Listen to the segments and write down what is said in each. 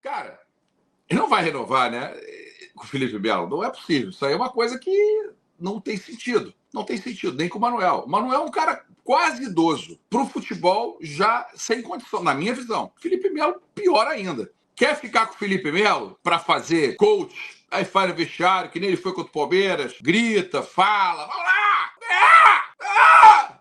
Cara, ele não vai renovar, né? Com o Felipe Melo. Não é possível. Isso aí é uma coisa que não tem sentido. Não tem sentido, nem com o Manuel. O Manuel é um cara quase idoso. Para o futebol, já sem condição, na minha visão. Felipe Melo, pior ainda. Quer ficar com o Felipe Melo para fazer coach? Aí faz no vestiário, que nem ele foi contra o Palmeiras, grita, fala, vamos lá!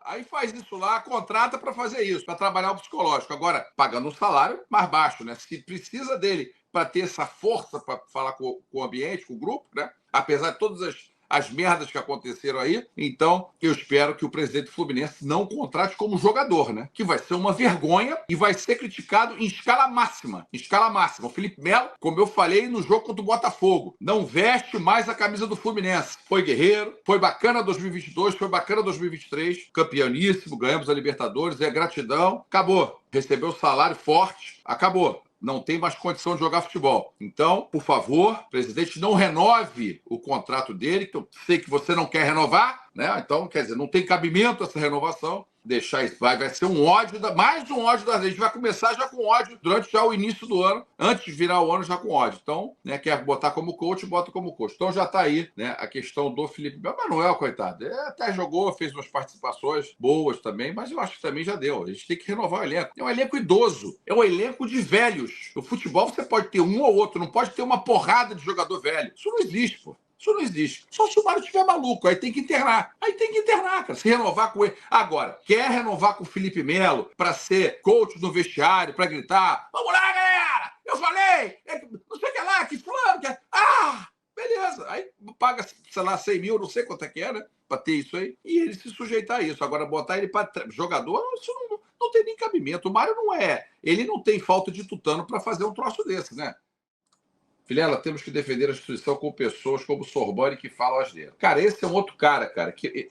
Aí faz isso lá, contrata para fazer isso, para trabalhar o psicológico. Agora, pagando um salário mais baixo, né? Se precisa dele para ter essa força para falar com o ambiente, com o grupo, né? Apesar de todas as merdas que aconteceram aí. Então, eu espero que o presidente do Fluminense não contrate como jogador, né? Que vai ser uma vergonha e vai ser criticado em escala máxima. Em escala máxima. O Felipe Melo, como eu falei no jogo contra o Botafogo, não veste mais a camisa do Fluminense. Foi guerreiro, foi bacana 2022, foi bacana 2023, campeoníssimo, ganhamos a Libertadores, é gratidão. Acabou. Recebeu salário forte, acabou. Não tem mais condição de jogar futebol. Então, por favor, presidente, não renove o contrato dele, que eu sei que você não quer renovar, né? Então, quer dizer, não tem cabimento essa renovação. Deixar isso vai ser um ódio, mais um ódio da gente. A gente vai começar já com ódio durante já o início do ano, antes de virar o ano já com ódio. Então, né, quer botar como coach, bota como coach. Então já está aí, né, a questão do Felipe Manuel, coitado. Até jogou, fez umas participações boas também, mas eu acho que também já deu. A gente tem que renovar o elenco. É um elenco idoso, é um elenco de velhos. No futebol você pode ter um ou outro, não pode ter uma porrada de jogador velho. Isso não existe, pô. Isso não existe. Só se o Mário estiver maluco, aí tem que internar. Aí tem que internar, cara. Se renovar com ele. Agora, quer renovar com o Felipe Melo para ser coach no vestiário, para gritar: vamos lá, galera! Eu falei! Não sei o que lá, que fulano, que. Beleza. Aí paga, sei lá, 100 mil, não sei quanto é que é, né? Para ter isso aí. E ele se sujeitar a isso. Agora, botar ele para jogador, isso não tem nem cabimento. O Mário não é. Ele não tem falta de tutano para fazer um troço desse, né? Vilela, temos que defender a instituição com pessoas como o Sorbonne que falam asneira. Cara, esse é um outro cara, que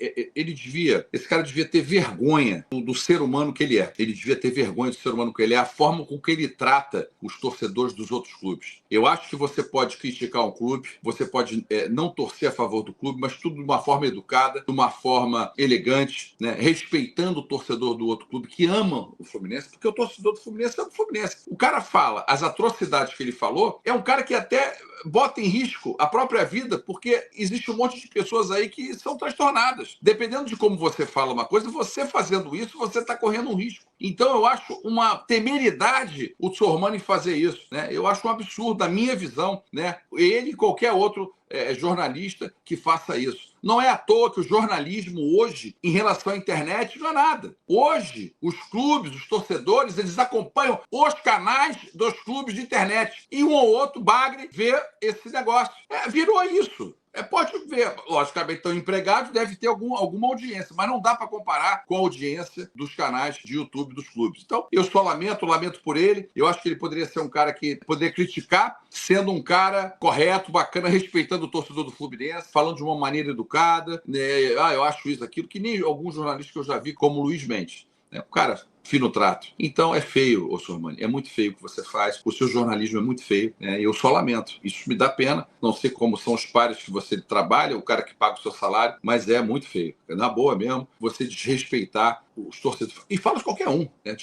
esse cara devia ter vergonha do ser humano que ele é. Ele devia ter vergonha do ser humano que ele é, a forma com que ele trata os torcedores dos outros clubes. Eu acho que você pode criticar um clube, você pode não torcer a favor do clube, mas tudo de uma forma educada, de uma forma elegante, né? Respeitando o torcedor do outro clube que ama o Fluminense, porque o torcedor do Fluminense é o Fluminense. O cara fala as atrocidades que ele falou, é um cara que até bota em risco a própria vida, porque existe um monte de pessoas aí que são transtornadas. Dependendo de como você fala uma coisa, você fazendo isso, você está correndo um risco. Então, eu acho uma temeridade o Sormani fazer isso, né? Eu acho um absurdo, da minha visão, né? Ele e qualquer outro jornalista que faça isso. Não é à toa que o jornalismo hoje, em relação à internet, não é nada. Hoje, os clubes, os torcedores, eles acompanham os canais dos clubes de internet. E um ou outro bagre vê esse negócio. Virou isso. Pode ver, logicamente estão empregados, deve ter alguma audiência, mas não dá para comparar com a audiência dos canais de YouTube dos clubes. Então, eu só lamento por ele. Eu acho que ele poderia ser um cara que poderia criticar, sendo um cara correto, bacana, respeitando o torcedor do Fluminense, falando de uma maneira educada, né? Eu acho isso, aquilo, que nem alguns jornalistas que eu já vi, como o Luiz Mendes. O cara, fino trato. Então é feio, ô Sormani, é muito feio o que você faz, o seu jornalismo é muito feio, né? Eu só lamento, isso me dá pena, não sei como são os pares que você trabalha, o cara que paga o seu salário, mas é muito feio, na boa mesmo, você desrespeitar os torcedores, e fala de qualquer um, né?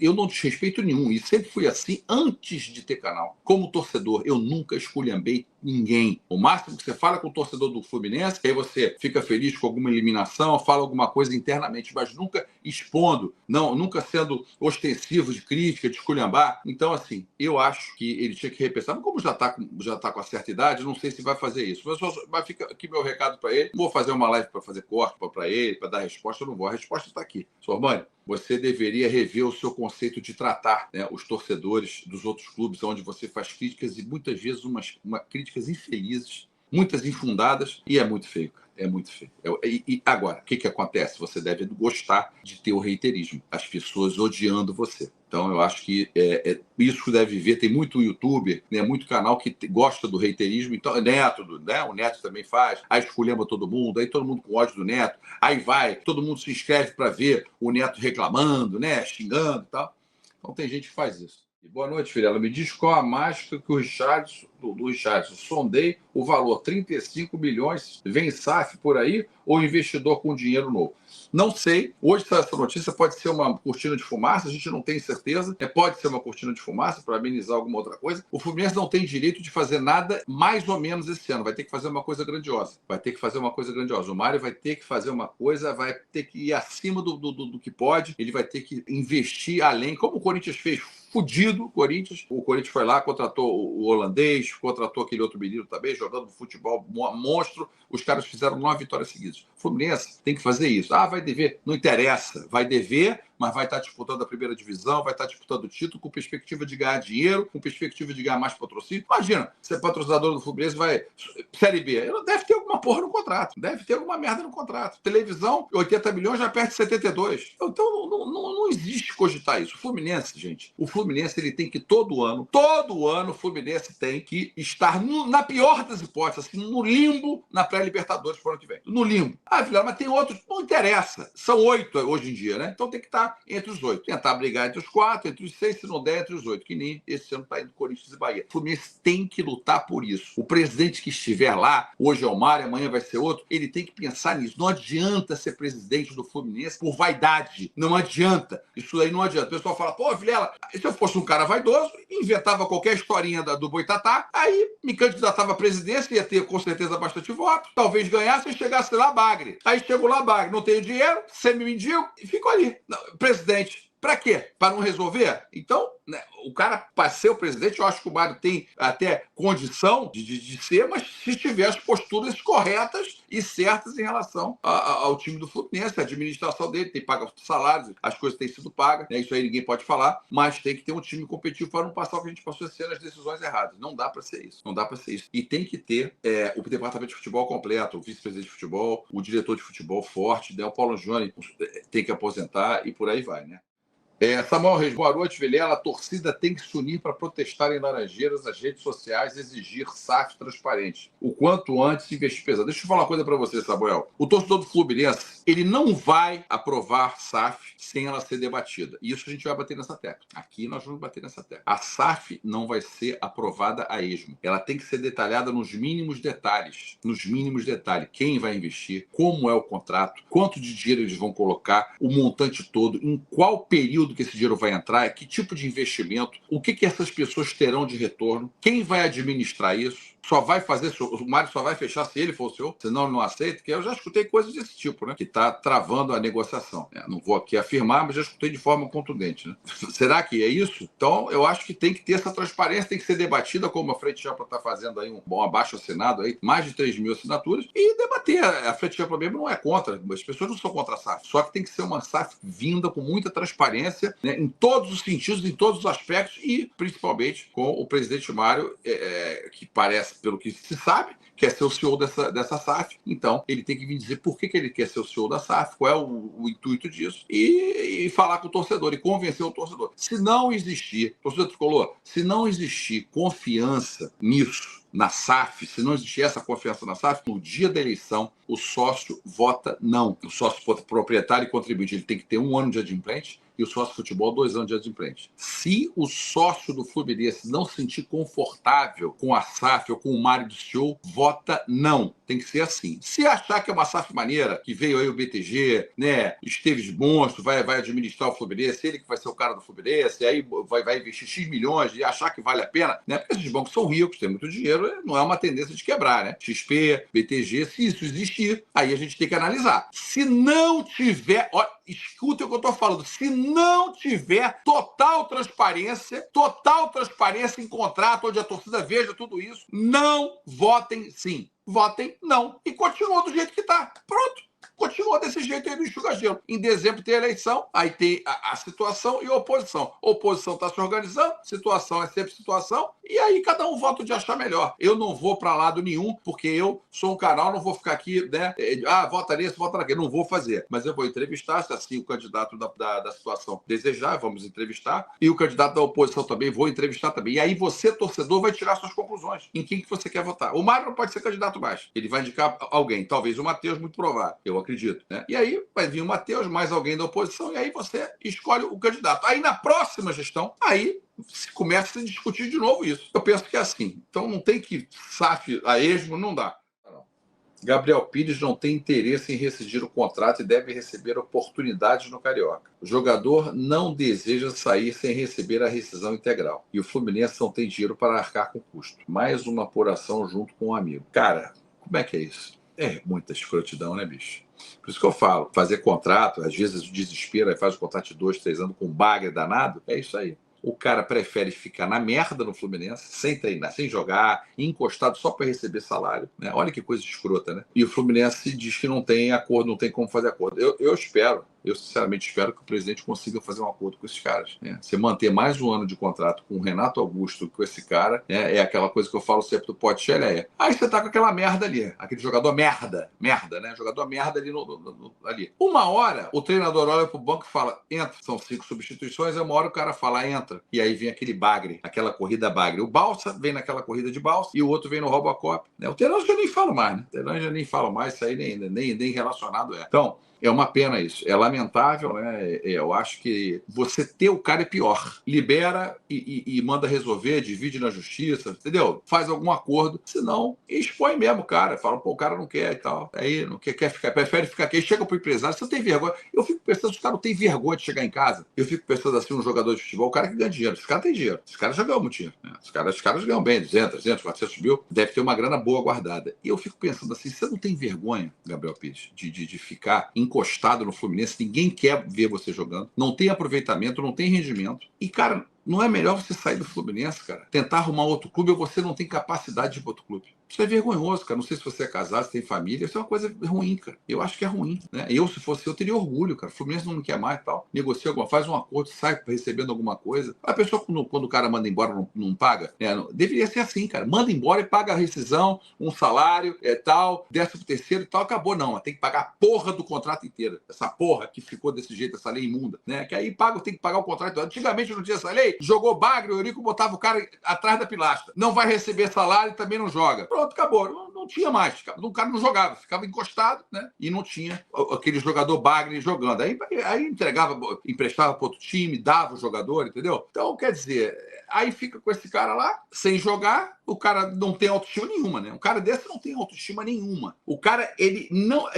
Eu não desrespeito nenhum, e sempre fui assim antes de ter canal. Como torcedor, eu nunca esculhambei ninguém. O máximo que você fala com o torcedor do Fluminense, aí você fica feliz com alguma eliminação, fala alguma coisa internamente, mas nunca expondo, nunca sendo ostensivo de crítica, de esculhambar. Então, assim, eu acho que ele tinha que repensar. Mas como já tá com a certa idade, não sei se vai fazer isso. Mas fica aqui meu recado para ele. Não vou fazer uma live para fazer corte para ele, para dar resposta, eu não vou. A resposta está aqui. Sormani, você deveria rever o seu conceito de tratar, né, os torcedores dos outros clubes, onde você faz críticas, e muitas vezes críticas infelizes, muitas infundadas, e é muito feio, cara. É muito feio. E agora, o que acontece? Você deve gostar de ter o reiterismo, as pessoas odiando você. Então, eu acho que isso deve ver. Tem muito youtuber, né, muito canal que gosta do reiterismo. Então, Neto, né, o Neto também faz. Aí esculhamba todo mundo, aí todo mundo com ódio do Neto. Aí todo mundo se inscreve para ver o Neto reclamando, né, xingando e tal. Então, tem gente que faz isso. Boa noite, Firela. Me diz qual a mágica que o Richardson, do Richardson. Sondei o valor, 35 milhões. Vem SAF por aí ou investidor com dinheiro novo? Não sei. Hoje essa notícia pode ser uma cortina de fumaça, a gente não tem certeza. Pode ser uma cortina de fumaça para amenizar alguma outra coisa. O Fluminense não tem direito de fazer nada mais ou menos esse ano. Vai ter que fazer uma coisa grandiosa. Vai ter que fazer uma coisa grandiosa. O Mário vai ter que fazer uma coisa, vai ter que ir acima do que pode. Ele vai ter que investir além, como o Corinthians fez. Fudido o Corinthians. O Corinthians foi lá, contratou o holandês, contratou aquele outro menino também, jogando futebol monstro. Os caras fizeram 9 vitórias seguidas. O Fluminense tem que fazer isso. Ah, vai dever. Não interessa. Vai dever, mas vai estar disputando a primeira divisão, vai estar disputando o título com perspectiva de ganhar dinheiro, com perspectiva de ganhar mais patrocínio. Imagina, ser patrocinador do Fluminense vai... Série B. Deve ter alguma porra no contrato. Deve ter alguma merda no contrato. Televisão, 80 milhões, já perde 72. Então, não existe cogitar isso. O Fluminense, gente, o Fluminense ele tem que todo ano, o Fluminense tem que estar na pior das hipóteses, assim, no limbo na pré-Libertadores para o ano que vem. No limbo. Ah, Vilela, mas tem outros. Não interessa. São 8 hoje em dia, né? Então tem que estar entre os 8. Tentar brigar entre os 4, entre os 6, se não der, entre os 8. Que nem esse ano está indo Corinthians e Bahia. O Fluminense tem que lutar por isso. O presidente que estiver lá, hoje é o Mário, amanhã vai ser outro, ele tem que pensar nisso. Não adianta ser presidente do Fluminense por vaidade. Não adianta. Isso aí não adianta. O pessoal fala, pô, Vilela, se eu fosse um cara vaidoso, inventava qualquer historinha do Boitatá, aí me candidatava à presidência, ia ter com certeza bastante voto, talvez ganhasse e chegasse lá bagre. Aí chego lá bagre, não tenho dinheiro, semi-mendigo, e fico ali. Não, presidente. Para quê? Para não resolver? Então, né, o cara, para ser o presidente, eu acho que o Mário tem até condição de ser, mas se tiver as posturas corretas e certas em relação ao time do Fluminense, a administração dele, tem paga salários, as coisas têm sido pagas, né, isso aí ninguém pode falar, mas tem que ter um time competitivo para não passar o que a gente passou esse ano, as decisões erradas. Não dá para ser isso. Não dá para ser isso. E tem que ter o departamento de futebol completo, o vice-presidente de futebol, o diretor de futebol forte, né, o Paulo Júnior tem que aposentar e por aí vai, né? Samuel Reis, boa noite, Vilela. A torcida tem que se unir para protestar em Laranjeiras, as redes sociais, exigir SAF transparente. O quanto antes investir pesado. Deixa eu falar uma coisa para você, Samuel. O torcedor do Fluminense, ele não vai aprovar SAF sem ela ser debatida. E isso a gente vai bater nessa tecla. Aqui nós vamos bater nessa tecla. A SAF não vai ser aprovada a esmo. Ela tem que ser detalhada nos mínimos detalhes. Nos mínimos detalhes. Quem vai investir, como é o contrato, quanto de dinheiro eles vão colocar, o montante todo, em qual período que esse dinheiro vai entrar, que tipo de investimento, o que essas pessoas terão de retorno, quem vai administrar isso, só vai fazer, o Mário só vai fechar se ele for o senhor, senão ele não aceita, que eu já escutei coisas desse tipo, né? Que está travando a negociação. Não vou aqui afirmar, mas já escutei de forma contundente, né? Será que é isso? Então, eu acho que tem que ter essa transparência, tem que ser debatida, como a Frente Ampla está fazendo aí, um bom abaixo-assinado aí, mais de 3 mil assinaturas, e debater. A Frente Ampla mesmo não é contra, as pessoas não são contra a SAF, só que tem que ser uma SAF vinda com muita transparência, né, em todos os sentidos, em todos os aspectos, e principalmente com o presidente Mário, que parece, pelo que se sabe, quer ser o CEO dessa SAF. Então, ele tem que vir dizer por que ele quer ser o CEO da SAF, qual é o intuito disso, e falar com o torcedor, e convencer o torcedor. Se não existir, torcedor tricolor, se não existir confiança nisso, na SAF, se não existir essa confiança na SAF, no dia da eleição, o sócio vota não. O sócio proprietário e contribuinte, ele tem que ter 1 ano de adimplente, e o sócio futebol 2 anos de adimplente. Se o sócio do Fluminense não se sentir confortável com a SAF ou com o Mário do CEO, vota não. Tem que ser assim. Se achar que é uma SAF maneira, que veio aí o BTG, né, Esteves Monstro, vai administrar o Fluminense, ele que vai ser o cara do Fluminense, e aí vai investir X milhões e achar que vale a pena, né? Porque esses bancos são ricos, têm muito dinheiro, não é uma tendência de quebrar, né? XP, BTG, se isso existir, aí a gente tem que analisar. Se não tiver, ó, escuta o que eu estou falando, se não tiver total transparência em contrato, onde a torcida veja tudo isso, não votem sim. Votem não. E continua do jeito que está. Pronto. Continua desse jeito aí do enxuga-gelo. Em dezembro tem a eleição, aí tem a situação e a oposição. A oposição está se organizando, situação é sempre situação, e aí cada um vota onde achar melhor. Eu não vou para lado nenhum, porque eu sou um canal, não vou ficar aqui, né? Vota nesse, vota naquele. Não vou fazer. Mas eu vou entrevistar, se assim o candidato da situação desejar, vamos entrevistar. E o candidato da oposição também, vou entrevistar também. E aí você, torcedor, vai tirar suas conclusões. Em quem que você quer votar? O Mário não pode ser candidato mais. Ele vai indicar alguém. Talvez o Matheus, muito provável. Eu acredito. Né? E aí vai vir o Matheus, mais alguém da oposição, e aí você escolhe o candidato. Aí na próxima gestão, aí se começa a discutir de novo isso. Eu penso que é assim. Então não tem que SAF a esmo, não dá. Gabriel Pires não tem interesse em rescindir o contrato e deve receber oportunidades no Carioca. O jogador não deseja sair sem receber a rescisão integral. E o Fluminense não tem dinheiro para arcar com o custo. Mais uma apuração junto com um amigo. Cara, como é que é isso? É muita escrotidão, né, bicho? Por isso que eu falo, fazer contrato, às vezes o desespero, aí faz o contrato de 2, 3 anos com um bagre danado, é isso aí. O cara prefere ficar na merda no Fluminense, sem treinar, sem jogar, encostado só para receber salário. Né? Olha que coisa escrota, né? E o Fluminense diz que não tem acordo, não tem como fazer acordo. Eu espero, eu sinceramente espero que o presidente consiga fazer um acordo com esses caras. Né? Você manter mais um ano de contrato com o Renato Augusto, com esse cara, é aquela coisa que eu falo sempre do pote Xeleia. Aí você tá com aquela merda ali, aquele jogador merda, né? Jogador merda ali, ali. Uma hora, o treinador olha pro banco e fala, entra. São 5 substituições, aí uma hora o cara fala, entra. E aí vem aquele bagre, aquela corrida bagre. O Balsa vem naquela corrida de balsa e o outro vem no Robocop. Né? O Terãs já nem falo mais, né? O Terãs já nem falo mais, isso aí nem relacionado é. Então, é uma pena isso. É lamentável, né? Eu acho que você ter o cara é pior. Libera e manda resolver, divide na justiça, entendeu? Faz algum acordo. Senão, expõe mesmo o cara. Fala, pô, o cara não quer e tal. Aí não quer ficar, prefere ficar aqui. Chega pro empresário, você não tem vergonha. Eu fico pensando, os caras não têm vergonha de chegar em casa. Eu fico pensando assim, um jogador de futebol, o cara que ganha dinheiro. Esse cara tem dinheiro. Esse cara já ganhou muito dinheiro. Né? Os caras ganham bem, 200, 300, 400 mil. Deve ter uma grana boa guardada. E eu fico pensando assim, você não tem vergonha, Gabriel Pires, de ficar encostado no Fluminense, ninguém quer ver você jogando, não tem aproveitamento, não tem rendimento. E, cara, não é melhor você sair do Fluminense, cara? Tentar arrumar outro clube ou você não tem capacidade de ir para outro clube? Isso é vergonhoso, cara. Não sei se você é casado, se tem família. Isso é uma coisa ruim, cara. Eu acho que é ruim, né? Eu, se fosse eu, teria orgulho, cara. O Fluminense não me quer mais e tal. Negocia faz um acordo, sai recebendo alguma coisa. A pessoa, quando o cara manda embora, não paga. Né? Deveria ser assim, cara. Manda embora e paga a rescisão, um salário, tal, 13º e tal. Acabou, não. Mas tem que pagar a porra do contrato inteiro. Essa porra que ficou desse jeito, essa lei imunda, né? Que aí tem que pagar o contrato. Antigamente não tinha essa lei. Jogou bagre, o Eurico botava o cara atrás da pilastra. Não vai receber salário e também não joga. Pronto, acabou. Não tinha mais. O cara não jogava, ficava encostado, né? E não tinha aquele jogador bagre jogando. Aí entregava, emprestava para outro time, dava o jogador, entendeu? Então, quer dizer, aí fica com esse cara lá, sem jogar, o cara não tem autoestima nenhuma, né? Um cara desse não tem autoestima nenhuma. O cara,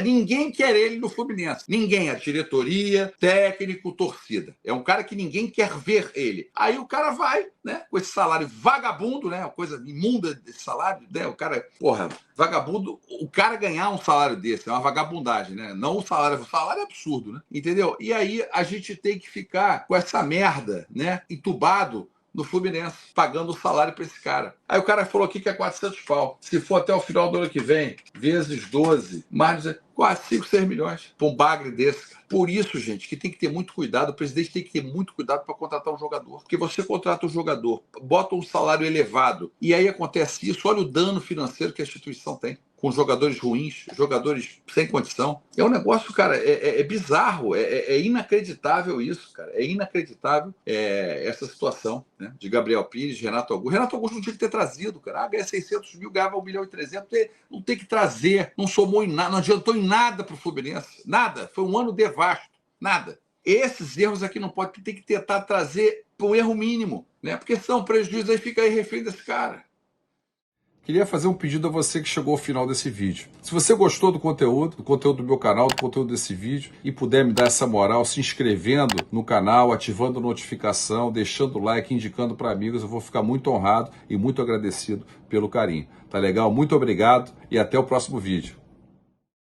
ninguém quer ele no Fluminense. Ninguém, a diretoria, técnico, torcida. É um cara que ninguém quer ver ele. Aí o cara vai, né? Com esse salário vagabundo, né? Uma coisa imunda desse salário, né? O cara, porra, vagabundo, o cara ganhar um salário desse é uma vagabundagem, né? Não o salário é absurdo, né? Entendeu? E aí a gente tem que ficar com essa merda, né? Entubado no Fluminense, pagando o salário para esse cara. Aí o cara falou aqui que é 400 pau. Se for até o final do ano que vem, vezes 12, mais quase 5, 6 milhões para um bagre desse. Por isso, gente, que tem que ter muito cuidado. O presidente tem que ter muito cuidado para contratar um jogador. Porque você contrata um jogador, bota um salário elevado, e aí acontece isso. Olha o dano financeiro que a instituição tem. Com jogadores ruins, jogadores sem condição. É um negócio, cara, é bizarro, é inacreditável isso, cara. É inacreditável essa situação, né? De Gabriel Pires, Renato Augusto. Renato Augusto não tinha que ter trazido, cara. Ganha 600 mil, ganhava 1.300.000. Não tem que trazer, não somou em nada, não adiantou em nada para o Fluminense. Nada. Foi um ano devasto. Nada. Esses erros aqui não pode, tem que tentar trazer para um erro mínimo, né? Porque são prejuízos, aí fica aí refém desse cara. Queria fazer um pedido a você que chegou ao final desse vídeo. Se você gostou do conteúdo do meu canal, do conteúdo desse vídeo, e puder me dar essa moral se inscrevendo no canal, ativando notificação, deixando o like, indicando para amigos, eu vou ficar muito honrado e muito agradecido pelo carinho. Tá legal? Muito obrigado e até o próximo vídeo.